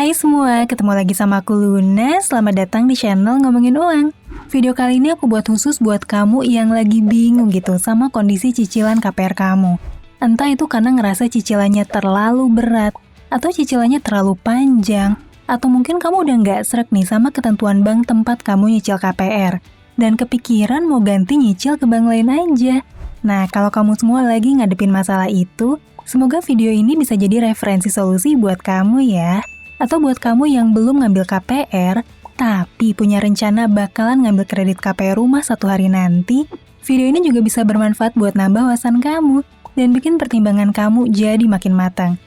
Hai semua, ketemu lagi sama aku Luna. Selamat datang di channel Ngomongin Uang. Video kali ini aku buat khusus buat kamu yang lagi bingung gitu sama kondisi cicilan KPR kamu. Entah itu karena ngerasa cicilannya terlalu berat, atau cicilannya terlalu panjang, atau mungkin kamu udah nggak srek nih sama ketentuan bank tempat kamu nyicil KPR, dan kepikiran mau ganti nyicil ke bank lain aja. Nah, kalau kamu semua lagi ngadepin masalah itu, semoga video ini bisa jadi referensi solusi buat kamu ya. Atau buat kamu yang belum ngambil KPR, tapi punya rencana bakalan ngambil kredit KPR rumah suatu hari nanti, video ini juga bisa bermanfaat buat nambah wawasan kamu dan bikin pertimbangan kamu jadi makin matang.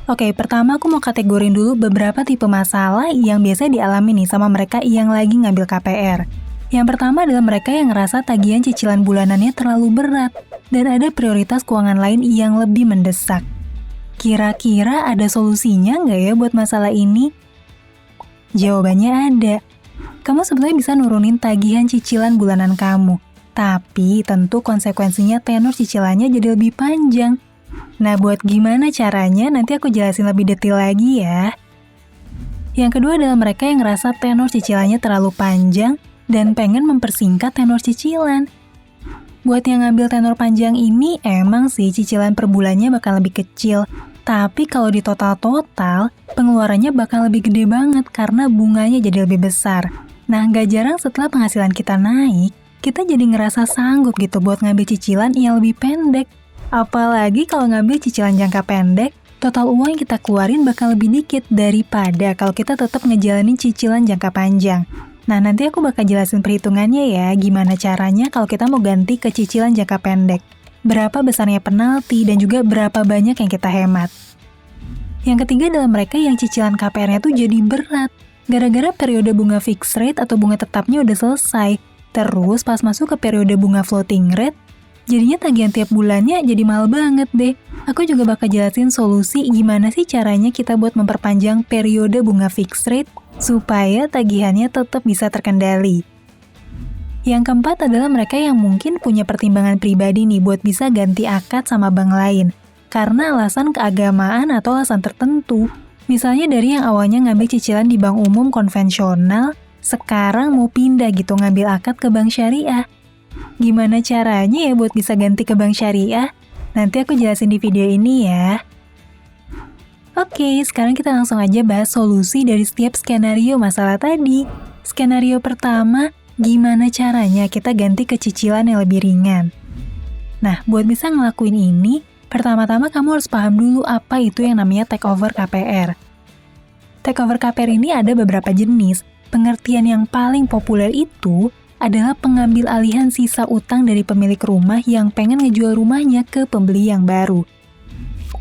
Oke, pertama aku mau kategorin dulu beberapa tipe masalah yang biasa dialami nih sama mereka yang lagi ngambil KPR. Yang pertama adalah mereka yang ngerasa tagihan cicilan bulanannya terlalu berat dan ada prioritas keuangan lain yang lebih mendesak. Kira-kira ada solusinya nggak ya buat masalah ini? Jawabannya ada. Kamu sebenarnya bisa nurunin tagihan cicilan bulanan kamu, tapi tentu konsekuensinya tenor cicilannya jadi lebih panjang. Nah, buat gimana caranya nanti aku jelasin lebih detail lagi ya. Yang kedua adalah mereka yang ngerasa tenor cicilannya terlalu panjang dan pengen mempersingkat tenor cicilan. Buat yang ngambil tenor panjang ini, emang sih cicilan per bulannya bakal lebih kecil. Tapi kalau di total-total, pengeluarannya bakal lebih gede banget karena bunganya jadi lebih besar. Nah, nggak jarang setelah penghasilan kita naik, kita jadi ngerasa sanggup gitu buat ngambil cicilan yang lebih pendek. Apalagi kalau ngambil cicilan jangka pendek, total uang yang kita keluarin bakal lebih dikit daripada kalau kita tetap ngejalanin cicilan jangka panjang. Nah, nanti aku bakal jelasin perhitungannya ya, gimana caranya kalau kita mau ganti ke cicilan jangka pendek. Berapa besarnya penalti dan juga berapa banyak yang kita hemat. Yang ketiga adalah mereka yang cicilan KPR-nya tuh jadi berat. Gara-gara periode bunga fixed rate atau bunga tetapnya udah selesai. Terus pas masuk ke periode bunga floating rate, jadinya tagihan tiap bulannya jadi mahal banget deh. Aku juga bakal jelasin solusi gimana sih caranya kita buat memperpanjang periode bunga fixed rate supaya tagihannya tetap bisa terkendali. Yang keempat adalah mereka yang mungkin punya pertimbangan pribadi nih buat bisa ganti akad sama bank lain. Karena alasan keagamaan atau alasan tertentu. Misalnya dari yang awalnya ngambil cicilan di bank umum konvensional, sekarang mau pindah gitu ngambil akad ke bank syariah. Gimana caranya ya buat bisa ganti ke bank syariah? Nanti aku jelasin di video ini ya. Oke, sekarang kita langsung aja bahas solusi dari setiap skenario masalah tadi. Skenario pertama, gimana caranya kita ganti ke cicilan yang lebih ringan? Nah, buat bisa ngelakuin ini, pertama-tama kamu harus paham dulu apa itu yang namanya takeover KPR. Takeover KPR ini ada beberapa jenis. Pengertian yang paling populer itu adalah pengambil alihan sisa utang dari pemilik rumah yang pengen ngejual rumahnya ke pembeli yang baru.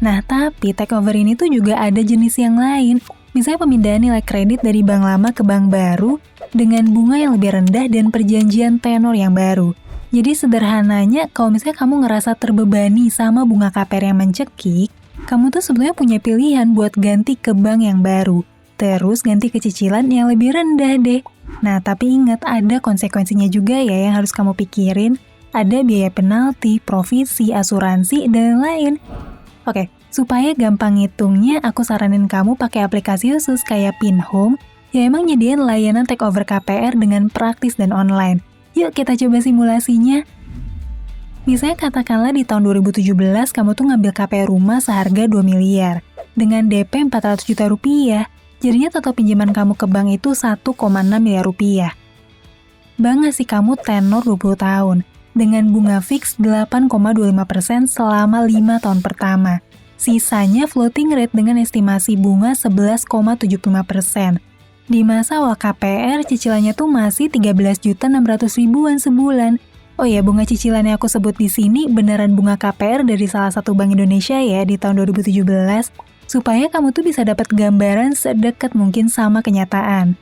Nah, tapi takeover ini tuh juga ada jenis yang lain. Misalnya pemindahan nilai kredit dari bank lama ke bank baru dengan bunga yang lebih rendah dan perjanjian tenor yang baru. Jadi sederhananya, kalau misalnya kamu ngerasa terbebani sama bunga KPR yang mencekik, kamu tuh sebenarnya punya pilihan buat ganti ke bank yang baru. Terus ganti ke cicilan yang lebih rendah deh. Nah, tapi ingat ada konsekuensinya juga ya yang harus kamu pikirin. Ada biaya penalti, provisi, asuransi, dan lain-lain. Oke, supaya gampang ngitungnya, aku saranin kamu pakai aplikasi khusus kayak Pinhome yang emang nyediain layanan takeover KPR dengan praktis dan online. Yuk kita coba simulasinya. Misalnya katakanlah di tahun 2017 kamu tuh ngambil KPR rumah seharga 2 miliar dengan DP 400 juta rupiah. Jadinya total pinjaman kamu ke bank itu 1,6 miliar rupiah. Bank ngasih kamu tenor 20 tahun. Dengan bunga fix 8,25% selama 5 tahun pertama. Sisanya floating rate dengan estimasi bunga 11,75%. Di masa awal KPR, cicilannya tuh masih 13.600.000-an sebulan. Oh ya, bunga cicilan yang aku sebut di sini beneran bunga KPR dari salah satu bank Indonesia ya di tahun 2017, supaya kamu tuh bisa dapat gambaran sedekat mungkin sama kenyataan.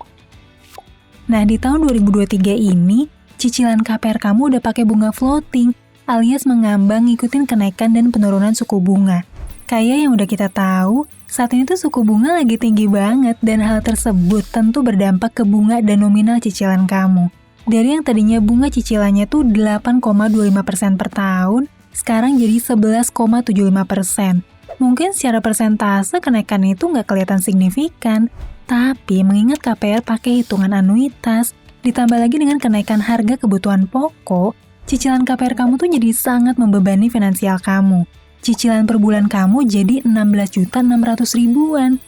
Nah, di tahun 2023 ini, cicilan KPR kamu udah pakai bunga floating, alias mengambang ngikutin kenaikan dan penurunan suku bunga. Kayak yang udah kita tahu, saat ini tuh suku bunga lagi tinggi banget dan hal tersebut tentu berdampak ke bunga dan nominal cicilan kamu. Dari yang tadinya bunga cicilannya tuh 8,25% per tahun, sekarang jadi 11,75%. Mungkin secara persentase kenaikan itu nggak kelihatan signifikan, tapi mengingat KPR pakai hitungan anuitas, ditambah lagi dengan kenaikan harga kebutuhan pokok, cicilan KPR kamu tuh jadi sangat membebani finansial kamu. Cicilan per bulan kamu jadi 16.600.000-an.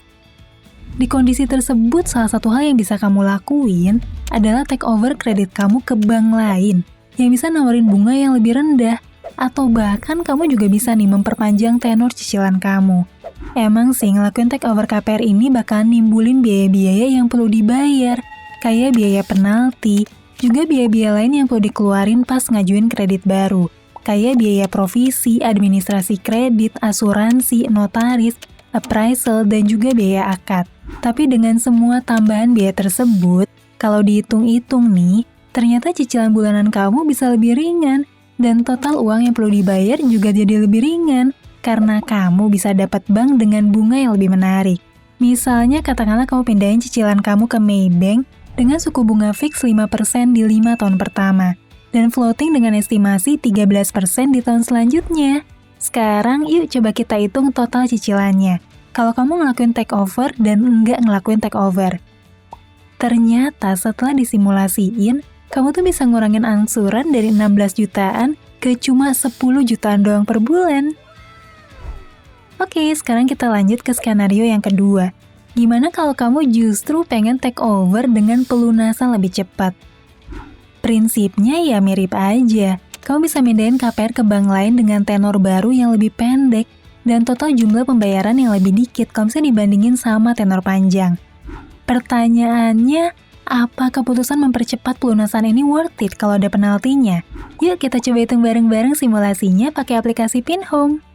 Di kondisi tersebut, salah satu hal yang bisa kamu lakuin adalah take over kredit kamu ke bank lain yang bisa nawarin bunga yang lebih rendah. Atau bahkan kamu juga bisa nih memperpanjang tenor cicilan kamu. Emang sih ngelakuin take over KPR ini bakal nimbulin biaya-biaya yang perlu dibayar, kayak biaya penalti, juga biaya-biaya lain yang perlu dikeluarin pas ngajuin kredit baru, kayak biaya provisi, administrasi kredit, asuransi, notaris, appraisal, dan juga biaya akad. Tapi dengan semua tambahan biaya tersebut, kalau dihitung-hitung nih, ternyata cicilan bulanan kamu bisa lebih ringan, dan total uang yang perlu dibayar juga jadi lebih ringan, karena kamu bisa dapat bank dengan bunga yang lebih menarik. Misalnya katakanlah kamu pindahin cicilan kamu ke Maybank dengan suku bunga fix 5% di 5 tahun pertama, dan floating dengan estimasi 13% di tahun selanjutnya. Sekarang yuk coba kita hitung total cicilannya. Kalau kamu ngelakuin take over dan enggak ngelakuin take over. Ternyata setelah disimulasiin, kamu tuh bisa ngurangin angsuran dari 16 jutaan ke cuma 10 jutaan doang per bulan. Oke, sekarang kita lanjut ke skenario yang kedua. Gimana kalau kamu justru pengen take over dengan pelunasan lebih cepat? Prinsipnya ya mirip aja. Kamu bisa mindahin KPR ke bank lain dengan tenor baru yang lebih pendek dan total jumlah pembayaran yang lebih dikit kalau misalnya dibandingin sama tenor panjang. Pertanyaannya, apa keputusan mempercepat pelunasan ini worth it kalau ada penaltinya? Yuk kita coba hitung bareng-bareng simulasinya pakai aplikasi Pinhome.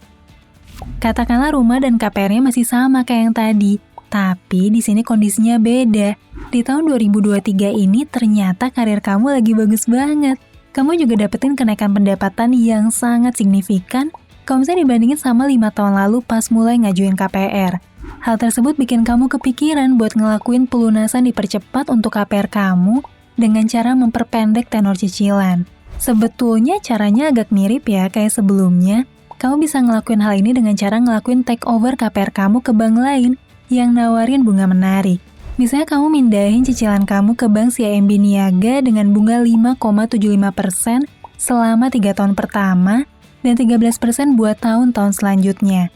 Katakanlah rumah dan KPR-nya masih sama kayak yang tadi, tapi di sini kondisinya beda. Di tahun 2023 ini ternyata karir kamu lagi bagus banget. Kamu juga dapetin kenaikan pendapatan yang sangat signifikan kalau misalnya dibandingin sama 5 tahun lalu pas mulai ngajuin KPR. Hal tersebut bikin kamu kepikiran buat ngelakuin pelunasan dipercepat untuk KPR kamu dengan cara memperpendek tenor cicilan. Sebetulnya caranya agak mirip ya kayak sebelumnya. Kamu bisa ngelakuin hal ini dengan cara ngelakuin take over KPR kamu ke bank lain yang nawarin bunga menarik. Misalnya kamu mindahin cicilan kamu ke bank CIMB Niaga dengan bunga 5,75% selama 3 tahun pertama dan 13% buat tahun-tahun selanjutnya.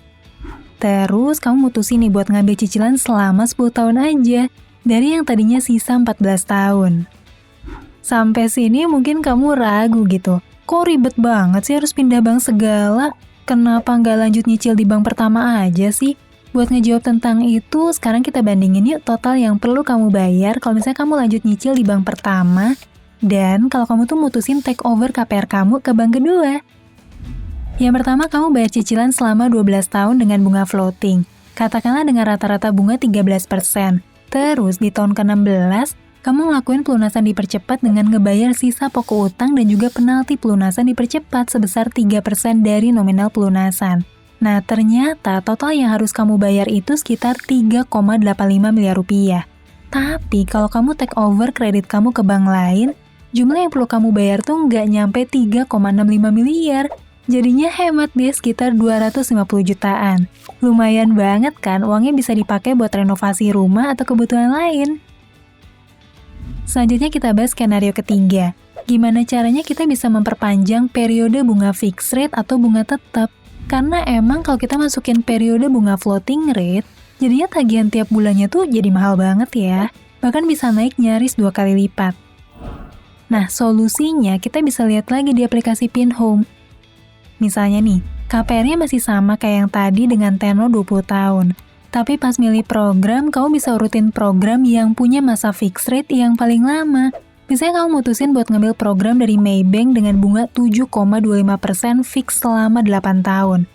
Terus kamu mutusin nih buat ngambil cicilan selama 10 tahun aja, dari yang tadinya sisa 14 tahun. Sampai sini mungkin kamu ragu gitu, kok ribet banget sih harus pindah bank segala? Kenapa nggak lanjut nyicil di bank pertama aja sih? Buat ngejawab tentang itu, sekarang kita bandingin yuk total yang perlu kamu bayar kalau misalnya kamu lanjut nyicil di bank pertama, dan kalau kamu tuh mutusin take over KPR kamu ke bank kedua. Yang pertama, kamu bayar cicilan selama 12 tahun dengan bunga floating. Katakanlah dengan rata-rata bunga 13%. Terus di tahun ke-16, kamu ngelakuin pelunasan dipercepat dengan ngebayar sisa pokok utang dan juga penalti pelunasan dipercepat sebesar 3% dari nominal pelunasan. Nah, ternyata total yang harus kamu bayar itu sekitar 3,85 miliar rupiah. Tapi kalau kamu take over kredit kamu ke bank lain, jumlah yang perlu kamu bayar tuh nggak nyampe 3,65 miliar. Jadinya hemat deh sekitar 250 jutaan. Lumayan banget kan, uangnya bisa dipakai buat renovasi rumah atau kebutuhan lain. Selanjutnya kita bahas skenario ketiga. Gimana caranya kita bisa memperpanjang periode bunga fixed rate atau bunga tetap? Karena emang kalau kita masukin periode bunga floating rate, jadinya tagihan tiap bulannya tuh jadi mahal banget ya. Bahkan bisa naik nyaris 2 kali lipat. Nah, solusinya kita bisa lihat lagi di aplikasi Pinhome. Misalnya nih, KPR-nya masih sama kayak yang tadi dengan tenor 20 tahun. Tapi pas milih program, kamu bisa urutin program yang punya masa fixed rate yang paling lama. Misalnya kamu mutusin buat ngambil program dari Maybank dengan bunga 7,25% fix selama 8 tahun.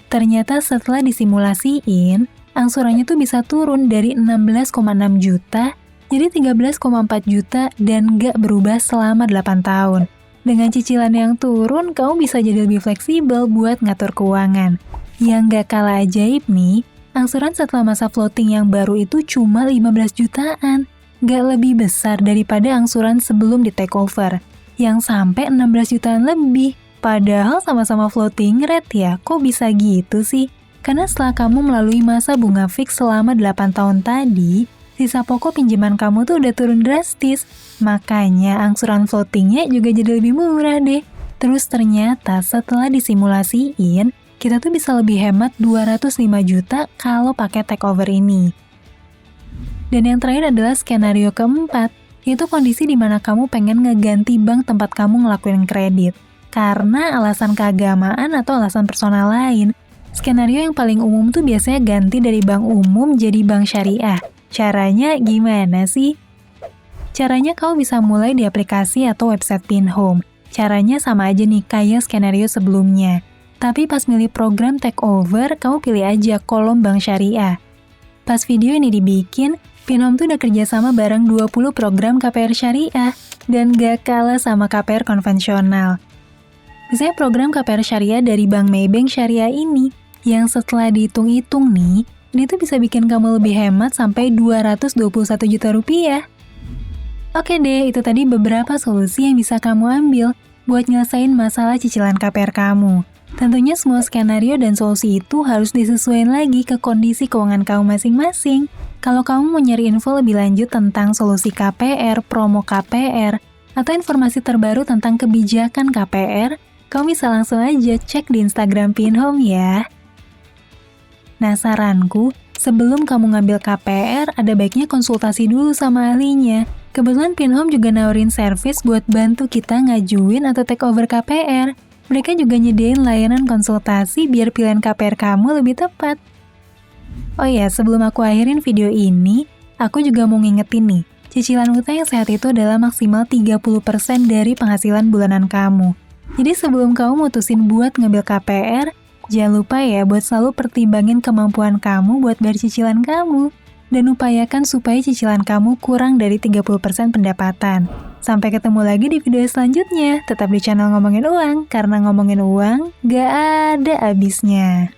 Ternyata setelah disimulasiin, angsurannya tuh bisa turun dari 16,6 juta jadi 13,4 juta dan nggak berubah selama 8 tahun. Dengan cicilan yang turun, kamu bisa jadi lebih fleksibel buat ngatur keuangan. Yang nggak kalah ajaib nih, angsuran setelah masa floating yang baru itu cuma 15 jutaan. Nggak lebih besar daripada angsuran sebelum di takeover, yang sampai 16 jutaan lebih. Padahal sama-sama floating rate ya, kok bisa gitu sih? Karena setelah kamu melalui masa bunga fix selama 8 tahun tadi, sisa pokok pinjaman kamu tuh udah turun drastis. Makanya angsuran floatingnya juga jadi lebih murah deh. Terus ternyata setelah disimulasiin, kita tuh bisa lebih hemat 205 juta kalau pakai takeover ini. Dan yang terakhir adalah skenario keempat, yaitu kondisi di mana kamu pengen ngeganti bank tempat kamu ngelakuin kredit. Karena alasan keagamaan atau alasan personal lain. Skenario yang paling umum tuh biasanya ganti dari bank umum jadi bank syariah. Caranya gimana sih? Caranya kamu bisa mulai di aplikasi atau website Pinhome. Caranya sama aja nih kayak skenario sebelumnya. Tapi pas milih program takeover, kamu pilih aja kolom bank syariah. Pas video ini dibikin, Pinhome tuh udah kerjasama bareng 20 program KPR syariah. Dan gak kalah sama KPR konvensional. Misalnya program KPR syariah dari Bank Maybank Syariah ini, yang setelah dihitung-hitung nih, ini tuh bisa bikin kamu lebih hemat sampai 221 juta rupiah. Oke deh, itu tadi beberapa solusi yang bisa kamu ambil buat nyelesain masalah cicilan KPR kamu. Tentunya semua skenario dan solusi itu harus disesuaikan lagi ke kondisi keuangan kamu masing-masing. Kalau kamu mau nyari info lebih lanjut tentang solusi KPR, promo KPR, atau informasi terbaru tentang kebijakan KPR, kamu bisa langsung aja cek di Instagram Pinhome ya. Nah, saranku, sebelum kamu ngambil KPR, ada baiknya konsultasi dulu sama ahlinya. Kebetulan Pinhome juga nawarin servis buat bantu kita ngajuin atau take over KPR. Mereka juga nyediain layanan konsultasi biar pilihan KPR kamu lebih tepat. Oh ya, sebelum aku akhirin video ini, aku juga mau ngingetin nih, cicilan utang yang sehat itu adalah maksimal 30% dari penghasilan bulanan kamu. Jadi sebelum kamu mutusin buat ngambil KPR, jangan lupa ya buat selalu pertimbangin kemampuan kamu buat bayar cicilan kamu. Dan upayakan supaya cicilan kamu kurang dari 30% pendapatan. Sampai ketemu lagi di video selanjutnya. Tetap di channel Ngomongin Uang, karena ngomongin uang gak ada habisnya.